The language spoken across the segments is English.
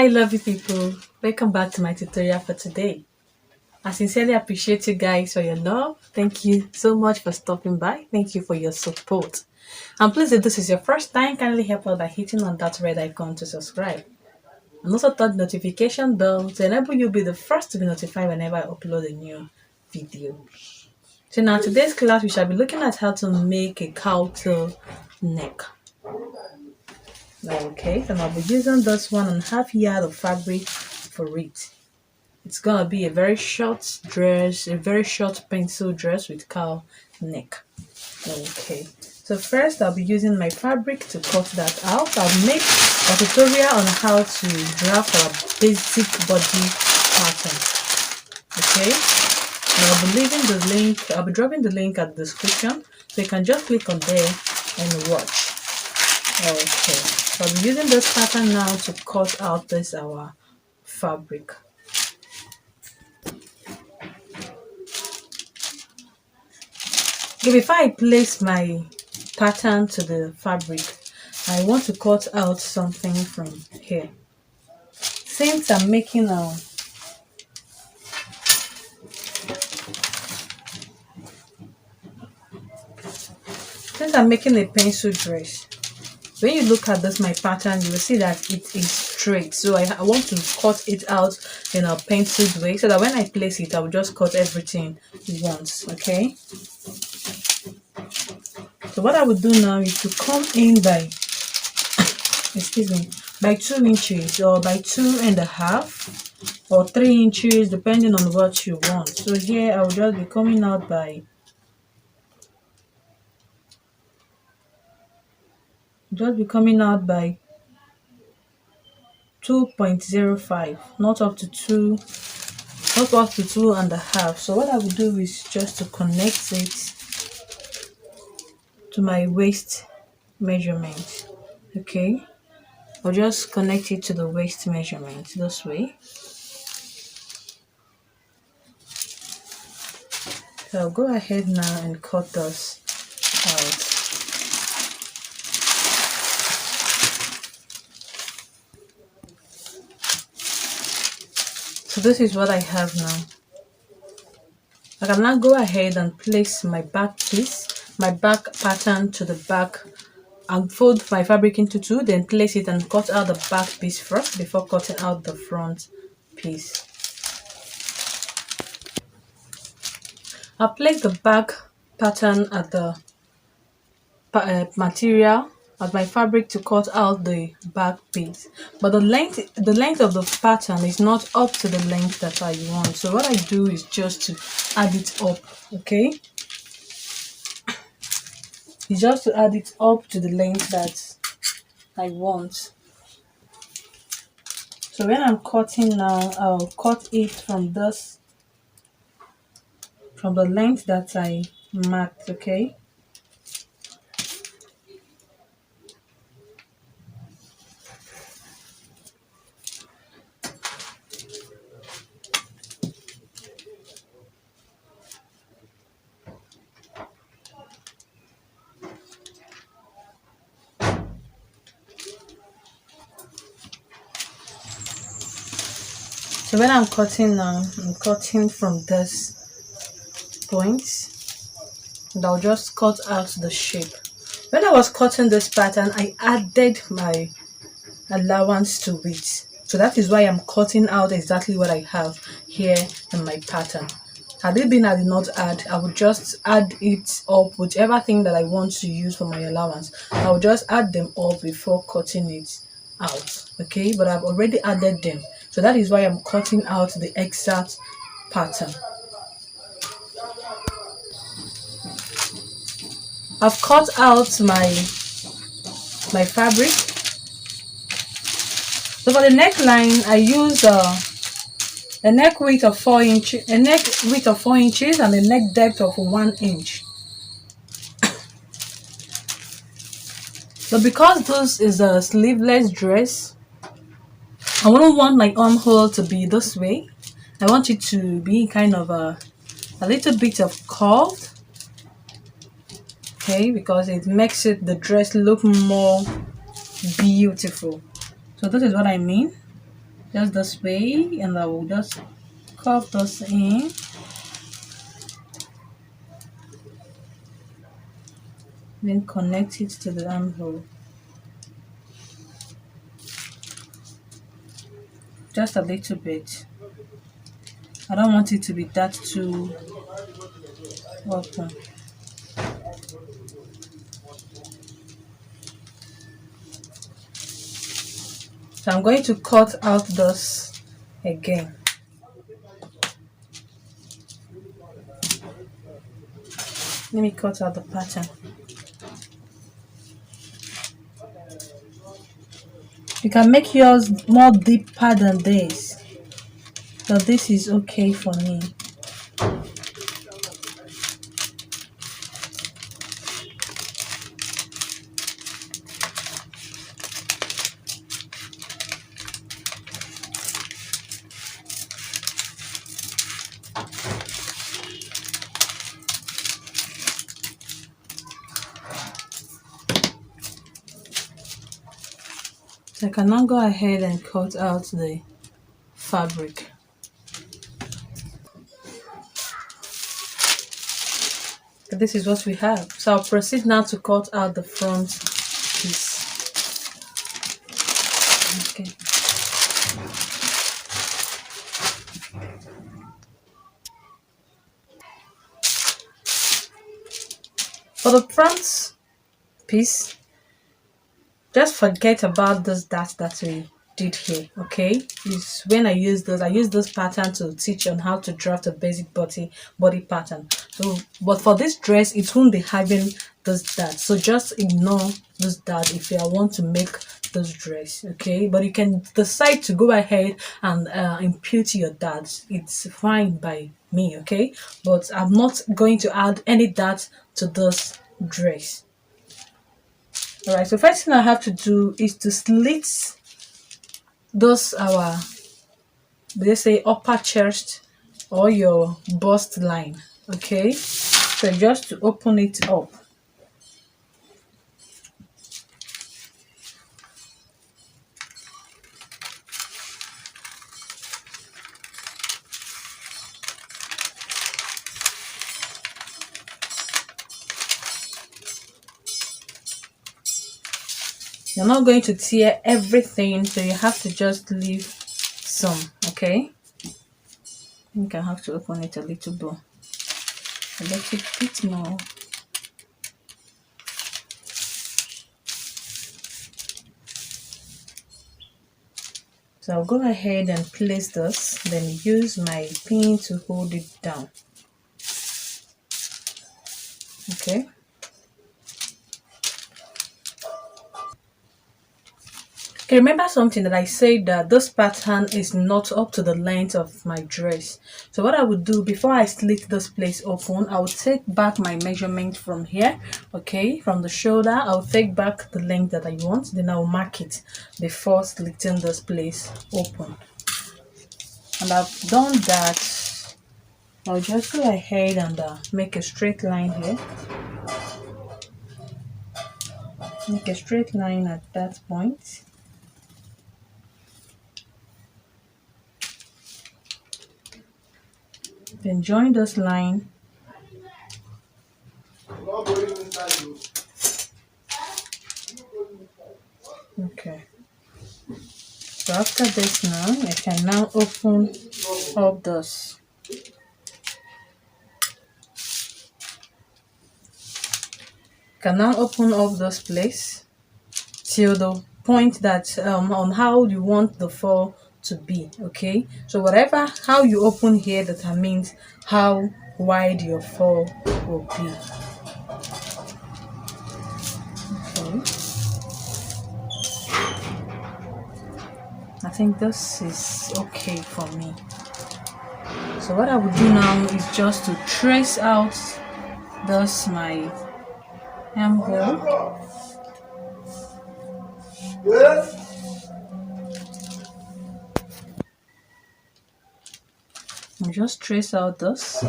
Hi lovely people, welcome back to my tutorial for today. I sincerely appreciate you guys for your love. Thank you so much for stopping by. Thank you for your support. And please, if this is your first time, kindly help out by hitting on that red icon to subscribe. And also touch the notification bell to enable you be the first to be notified whenever I upload a new video. So now today's class we shall be looking at how to make a cowl tail neck. Okay, and I'll be using this 1.5 yard of fabric for it. It's gonna be a very short dress, a very short pencil dress with cowl neck. Okay, so first I'll be using my fabric to cut that out. I'll make a tutorial on how to draft our basic body pattern. Okay, and I'll be leaving the link, I'll be dropping the link at the description, so you can just click on there and watch. Okay, so I'll be using this pattern now to cut out this our fabric. Okay, before I place my pattern to the fabric, I want to cut out something from here. Since I'm making a pencil dress, when you look at this my pattern, you will see that it is straight. So I want to cut it out in a penciled way so that when I place it, I will just cut everything once. Okay. So what I would do now is to come in by by 2 inches or by 2.5 or 3 inches depending on what you want. So here I will just be coming out by 2.05, not up to 2.5. So what I will do is just to connect it to my waist measurement. Okay, I'll just connect it to the waist measurement this way. So I'll go ahead now and cut this out. So this is what I have now. I can now go ahead and place my back piece, my back pattern to the back, and fold my fabric into two, then place it and cut out the back piece first before cutting out the front piece. I'll place the back pattern at the material at my fabric to cut out the back piece, but the length of the pattern is not up to the length that I want. So what I do is just to add it up. Okay, it's just to add it up to the length that I want. So when I'm cutting now, I'll cut it from the length that I marked. Okay, so when I'm cutting now, I'm cutting from this point, and I'll just cut out the shape. When I was cutting this pattern, I added my allowance to it, so that is why I'm cutting out exactly what I have here in my pattern. Had it been I did not add, I would just add it up, whichever thing that I want to use for my allowance. I will just add them up before cutting it out. Okay, but I've already added them, so that is why I'm cutting out the exact pattern. I've cut out my fabric. So for the neckline, I use a neck width of 4 inches, and a neck depth of 1 inch. But because this is a sleeveless dress, I wouldn't want my armhole to be this way. I want it to be kind of a little bit of curved. Okay, because it makes the dress look more beautiful. So this is what I mean. just this way, and I will just curve this in. Then connect it to the armhole. Just a little bit. I don't want it to be that too open. So I'm going to cut out this again. Let me cut out the pattern. You can make yours more deeper than this. So this is okay for me. So I can now go ahead and cut out the fabric. This is what we have. So I'll proceed now to cut out the front piece. Okay. For the front piece, just forget about this dart that we did here. Okay, is when I use this pattern to teach on how to draft a basic body pattern. So but for this dress it won't be having this dart, so just ignore this dart if you want to make this dress. Okay, but you can decide to go ahead and impute your darts. It's fine by me. Okay, but I'm not going to add any dart to this dress. All right, so first thing I have to do is to slit those our, let's say, upper chest or your bust line. Okay, so just to open it up. You're not going to tear everything, so you have to just leave some. Okay, I think I have to open it a little bit more. So I'll go ahead and place this, then use my pin to hold it down. Okay. Okay, remember something that I said, that this pattern is not up to the length of my dress. So what I would do before I slit this place open, I will take back my measurement from here. Okay, from the shoulder, I'll take back the length that I want, then I'll mark it before slitting this place open. And I've done that. I'll just go ahead and make a straight line here. Make a straight line at that point. Then join this line. Okay. So after this now, I can now open up this. Can now open up this place till the point that on how you want the fall to be. Okay, so whatever how you open here determines how wide your fall will be. Okay, I think this is okay for me. So what I would do now is just to trace out this my armhole. And just trace out this,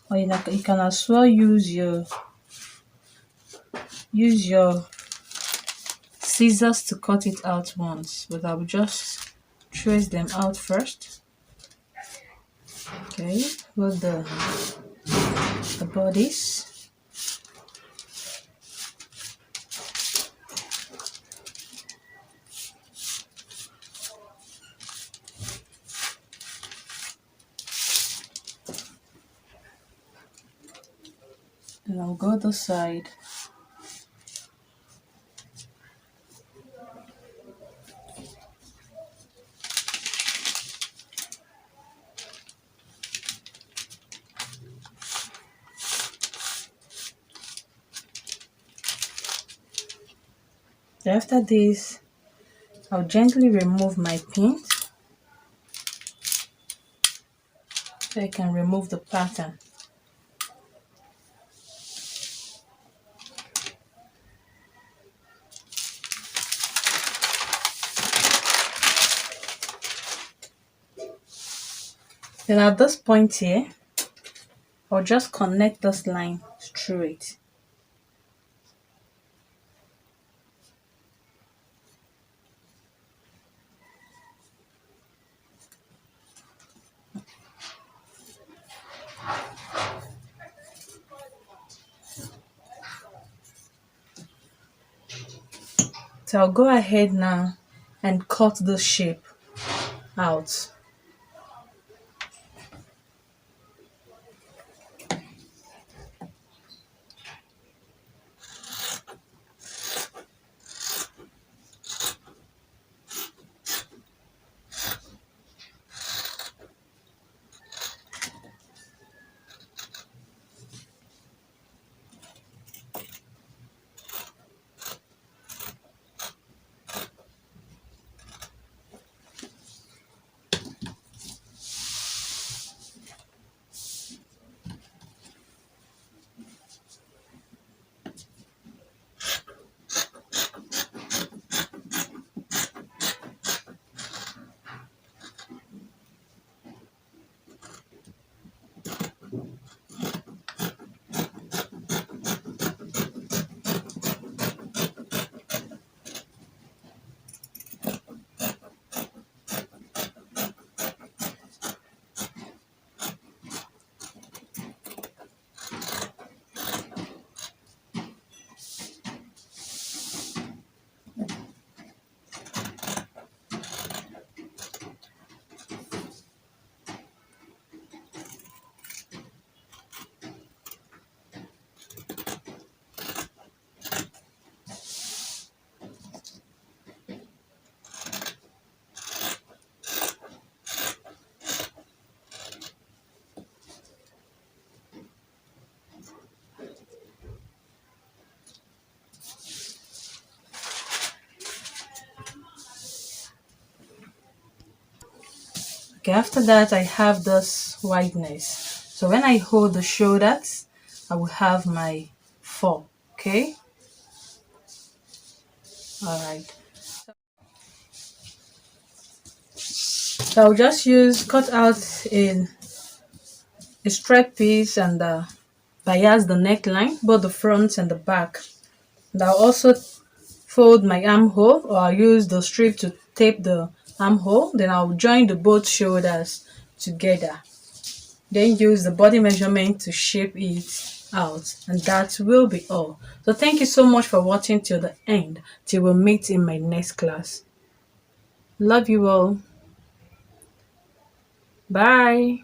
or you can as well use your scissors to cut it out once, but I will just trace them out first. Okay, with the bodies. Then I'll go this side. After this, I'll gently remove my pins so I can remove the pattern. Then at this point here, I'll just connect this line straight. So I'll go ahead now and cut the shape out. Okay, after that I have this wideness. So when I hold the shoulders, I will have my 4. Okay? Alright. So I'll just cut out in a straight piece and bias the neckline, both the front and the back. And I'll also fold my armhole, or I'll use the strip to tape the armhole. Then I'll join the both shoulders together. Then use the body measurement to shape it out, and that will be all. So thank you so much for watching till the end. Till we meet in my next class. Love you all. Bye.